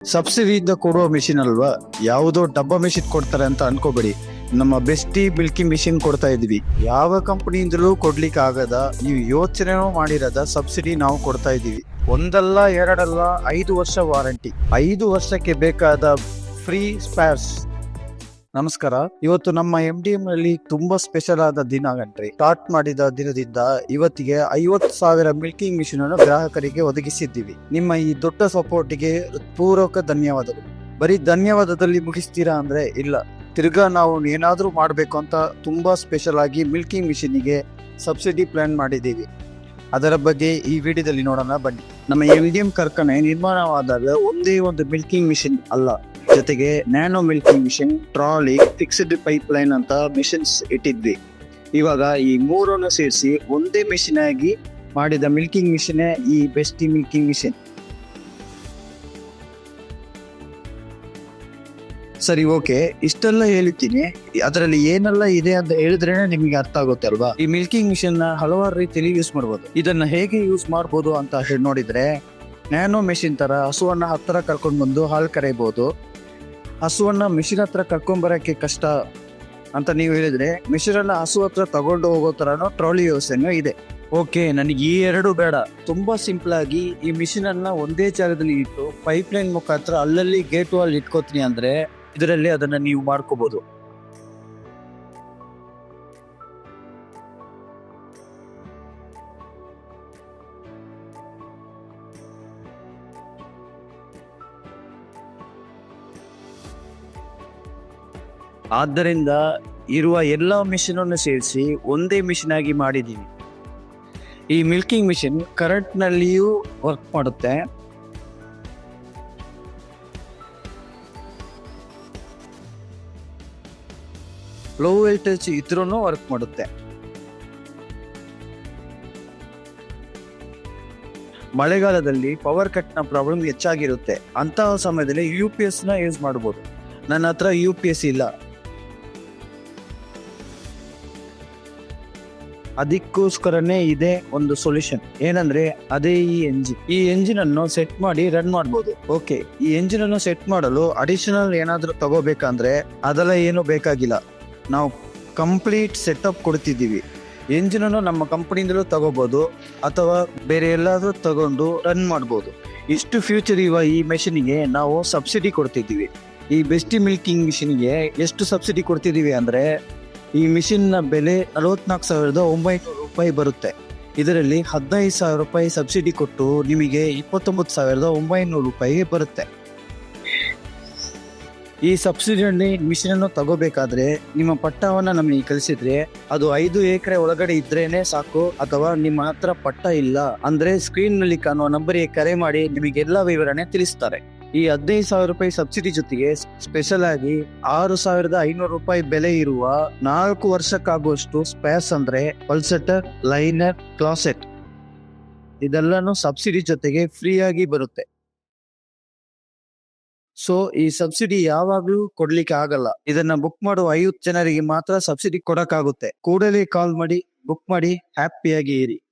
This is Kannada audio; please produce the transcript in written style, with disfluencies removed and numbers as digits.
ಸಬ್ಸಿಡಿಯಿಂದ ಕೊಡುವ ಮಿಷಿನ್ ಅಲ್ವಾ, ಯಾವುದೋ ಡಬ್ಬ ಮಿಷಿನ್ ಕೊಡ್ತಾರೆ ಅಂತ ಅನ್ಕೋಬೇಡಿ. ನಮ್ಮ ಬೆಸ್ಟಿ ಮಿಲ್ಕಿ ಮಿಷಿನ್ ಕೊಡ್ತಾ ಇದೀವಿ. ಯಾವ ಕಂಪನಿಯಿಂದಲೂ ಕೊಡ್ಲಿಕ್ಕೆ ಆಗದ, ನೀವು ಯೋಚನೆ ಮಾಡಿರದ ಸಬ್ಸಿಡಿ ನಾವು ಕೊಡ್ತಾ ಇದೀವಿ. ಒಂದಲ್ಲ ಎರಡಲ್ಲ 5 ವರ್ಷ ವಾರಂಟಿ, 5 ವರ್ಷಕ್ಕೆ ಬೇಕಾದ ಫ್ರೀ ಸ್ಪೇರ್ಸ್. ನಮಸ್ಕಾರ. ಇವತ್ತು ನಮ್ಮ MDM ನಲ್ಲಿ ತುಂಬಾ ಸ್ಪೆಷಲ್ ಆದ ದಿನ ಗಂಟ್ರಿ. ಸ್ಟಾರ್ಟ್ ಮಾಡಿದ ದಿನದಿಂದ ಇವತ್ತಿಗೆ 50,000 ಮಿಲ್ಕಿಂಗ್ ಮಿಷಿನ್ ಅನ್ನು ಗ್ರಾಹಕರಿಗೆ ಒದಗಿಸಿದ್ದೀವಿ. ನಿಮ್ಮ ಈ ದೊಡ್ಡ ಸಪೋರ್ಟಿಗೆ ಪೂರ್ವಕ ಧನ್ಯವಾದಗಳು. ಬರೀ ಧನ್ಯವಾದದಲ್ಲಿ ಮುಗಿಸ್ತೀರಾ ಅಂದ್ರೆ ಇಲ್ಲ, ತಿರ್ಗಾ ನಾವು ಏನಾದ್ರೂ ಮಾಡ್ಬೇಕು ಅಂತ ತುಂಬಾ ಸ್ಪೆಷಲ್ ಆಗಿ ಮಿಲ್ಕಿಂಗ್ ಮಿಷಿನ್ಗೆ ಸಬ್ಸಿಡಿ ಪ್ಲಾನ್ ಮಾಡಿದ್ದೀವಿ. ಅದರ ಬಗ್ಗೆ ಈ ವಿಡಿಯೋದಲ್ಲಿ ನೋಡೋಣ ಬನ್ನಿ. ನಮ್ಮ MDM ಕಾರ್ಖಾನೆ ನಿರ್ಮಾಣವಾದಾಗ ಒಂದೇ ಒಂದು ಮಿಲ್ಕಿಂಗ್ ಮಿಷಿನ್ ಅಲ್ಲ, ಜೊತೆಗೆ nano milking machine, trolley, fixed pipe line ಅಂತ ಮಿಷಿನ್ಸ್ ಇಟ್ಟಿದ್ವಿ. ಇವಾಗ ಈ ಮೂರನ್ನು ಸೇರಿಸಿ ಒಂದೇ ಮಿಷಿನ್ ಆಗಿ ಮಾಡಿದ ಮಿಲ್ಕಿಂಗ್ ಮಿಷಿನ್ ಈ ಬೆಸ್ಟಿ ಮಿಲ್ಕಿಂಗ್ ಮಿಷಿನ್. ಸರಿ, ಓಕೆ, ಇಷ್ಟೆಲ್ಲ ಹೇಳ್ತೀನಿ. ಅದರಲ್ಲಿ ಏನೆಲ್ಲ ಇದೆ ಅಂತ ಹೇಳಿದ್ರೇನೆ ನಿಮಗೆ ಅರ್ಥ ಆಗುತ್ತೆ ಅಲ್ವಾ? ಈ ಮಿಲ್ಕಿಂಗ್ ಮಿಷಿನ್ ನ ಹಲವಾರು ರೀತಿಯಲ್ಲಿ ಯೂಸ್ ಮಾಡಬಹುದು. ಇದನ್ನ ಹೇಗೆ ಯೂಸ್ ಮಾಡಬಹುದು ಅಂತ ಹೇಳಿ ನೋಡಿದ್ರೆ, ನ್ಯಾನೋ ಮೆಷಿನ್ ತರ ಹಸುವನ್ನ ಹತ್ರ ಕರ್ಕೊಂಡ್ ಬಂದು ಹಾಲು ಕರೆಯಬಹುದು. ಹಸುವನ್ನ ಮಿಷಿನ್ ಹತ್ರ ಕರ್ಕೊಂಡ್ ಬರಕ್ಕೆ ಕಷ್ಟ ಅಂತ ನೀವು ಹೇಳಿದ್ರೆ, ಮಿಷಿನ್ ಅನ್ನ ಹಸು ಹತ್ರ ತಗೊಂಡು ಹೋಗೋ ತರನೋ ಟ್ರಾಲಿ ವ್ಯವಸ್ಥೆನೂ ಇದೆ. ಓಕೆ, ನನಗೆ ಈ ಎರಡು ಬೇಡ. ತುಂಬಾ ಸಿಂಪಲ್ ಆಗಿ ಈ ಮಿಷಿನ್ ಅನ್ನ ಒಂದೇ ಜಾಗದಲ್ಲಿ ಇಟ್ಟು ಪೈಪ್ ಲೈನ್ ಮುಖಾಂತರ ಅಲ್ಲಲ್ಲಿ ಗೇಟ್ ವಾಲ್ ಇಟ್ಕೋತೀನಿ ಅಂದ್ರೆ ಇದರಲ್ಲಿ ಅದನ್ನ ನೀವು ಮಾಡ್ಕೋಬಹುದು. ಆದ್ದರಿಂದ ಇರುವ ಎಲ್ಲ ಮಿಷಿನ್ ಅನ್ನು ಸೇರಿಸಿ ಒಂದೇ ಮಿಷಿನ್ ಆಗಿ ಮಾಡಿದ್ದೀವಿ. ಈ ಮಿಲ್ಕಿಂಗ್ ಮಿಷಿನ್ ಕರೆಂಟ್ ನಲ್ಲಿಯೂ ವರ್ಕ್ ಮಾಡುತ್ತೆ. ಲೋ ವೋಲ್ಟೇಜ್ ಇದ್ರೂ ವರ್ಕ್ ಮಾಡುತ್ತೆ. ಮಳೆಗಾಲದಲ್ಲಿ ಪವರ್ ಕಟ್ ನ ಪ್ರಾಬ್ಲಮ್ ಹೆಚ್ಚಾಗಿರುತ್ತೆ. ಅಂತಹ ಸಮಯದಲ್ಲಿ UPS ನ ಯೂಸ್ ಮಾಡಬಹುದು. ನನ್ನ ಹತ್ರ UPS ಇಲ್ಲ, ಅದಕ್ಕೋಸ್ಕರನೇ ಇದೆ ಒಂದು ಸೊಲ್ಯೂಷನ್. ಏನಂದ್ರೆ ಅದೇ ಈ ಎಂಜಿನ್ ಅನ್ನು ಸೆಟ್ ಮಾಡಿ ರನ್ ಮಾಡಬಹುದು. ಓಕೆ, ಈ ಎಂಜಿನ್ ಅನ್ನು ಸೆಟ್ ಮಾಡಲು ಅಡಿಷನಲ್ ಏನಾದ್ರೂ ತಗೋಬೇಕಂದ್ರೆ ಅದೆಲ್ಲ ಏನು ಬೇಕಾಗಿಲ್ಲ. ನಾವು ಕಂಪ್ಲೀಟ್ ಸೆಟಪ್ ಕೊಡ್ತಿದ್ದೀವಿ. ಎಂಜಿನ್ ಅನ್ನು ನಮ್ಮ ಕಂಪನಿಯಿಂದಲೂ ತಗೋಬಹುದು ಅಥವಾ ಬೇರೆ ಎಲ್ಲಾದ್ರೂ ತಗೊಂಡು ರನ್ ಮಾಡಬಹುದು. ಇಷ್ಟು ಫ್ಯೂಚರ್ ಇರುವ ಈ ಮೆಷಿನ್ಗೆ ನಾವು ಸಬ್ಸಿಡಿ ಕೊಡ್ತಿದ್ದೀವಿ. ಈ ಬೆಸ್ಟಿ ಮಿಲ್ಕಿಂಗ್ ಮಿಷಿನ್ಗೆ ಎಷ್ಟು ಸಬ್ಸಿಡಿ ಕೊಡ್ತಿದ್ದೀವಿ ಅಂದ್ರೆ, ಈ ಮಿಷಿನ್ ನ ಬೆಲೆ 44,900 ರೂಪಾಯಿ ಬರುತ್ತೆ. ಇದರಲ್ಲಿ 15,000 ರೂಪಾಯಿ ಸಬ್ಸಿಡಿ ಕೊಟ್ಟು ನಿಮಗೆ 29,900 ರೂಪಾಯಿ ಬರುತ್ತೆ. ಈ ಸಬ್ಸಿಡಿಯಲ್ಲಿ ಮಿಷಿನ್ ಅನ್ನು ತಗೋಬೇಕಾದ್ರೆ ನಿಮ್ಮ ಪಟ್ಟವನ್ನ ನಮಗೆ ಕಳಿಸಿದ್ರೆ, ಅದು 5 ಎಕರೆ ಒಳಗಡೆ ಇದ್ರೇನೆ ಸಾಕು. ಅಥವಾ ನಿಮ್ಮ ಹತ್ರ ಪಟ್ಟ ಇಲ್ಲ ಅಂದ್ರೆ ಸ್ಕ್ರೀನ್ ನಲ್ಲಿ ಕಾಣುವ ನಂಬರ್ಗೆ ಕರೆ ಮಾಡಿ ನಿಮಗೆಲ್ಲ ವಿವರಣೆ ತಿಳಿಸ್ತಾರೆ. ಈ 15,000 ರೂಪಾಯಿ ಸಬ್ಸಿಡಿ ಜೊತೆಗೆ ಸ್ಪೆಷಲ್ ಆಗಿ 6,500 ರೂಪಾಯಿ ಬೆಲೆ ಇರುವ 4 ವರ್ಷಕ್ಕಾಗುವಷ್ಟು ಸ್ಪೇರ್ಸ್ ಅಂದ್ರೆ ಪಲ್ಸೆಟರ್, ಲೈನರ್, ಕ್ಲಾಸೆಟ್ ಇದೆಲ್ಲಾನು ಸಬ್ಸಿಡಿ ಜೊತೆಗೆ ಫ್ರೀ ಆಗಿ ಬರುತ್ತೆ. ಸೊ ಈ ಸಬ್ಸಿಡಿ ಯಾವಾಗ್ಲೂ ಕೊಡ್ಲಿಕ್ಕೆ ಆಗಲ್ಲ. ಇದನ್ನ ಬುಕ್ ಮಾಡುವ 50 ಜನರಿಗೆ ಮಾತ್ರ ಸಬ್ಸಿಡಿ ಕೊಡಕ್ಕಾಗುತ್ತೆ. ಕೂಡಲೇ ಕಾಲ್ ಮಾಡಿ ಬುಕ್ ಮಾಡಿ, ಹ್ಯಾಪಿಯಾಗಿ ಇರಿ.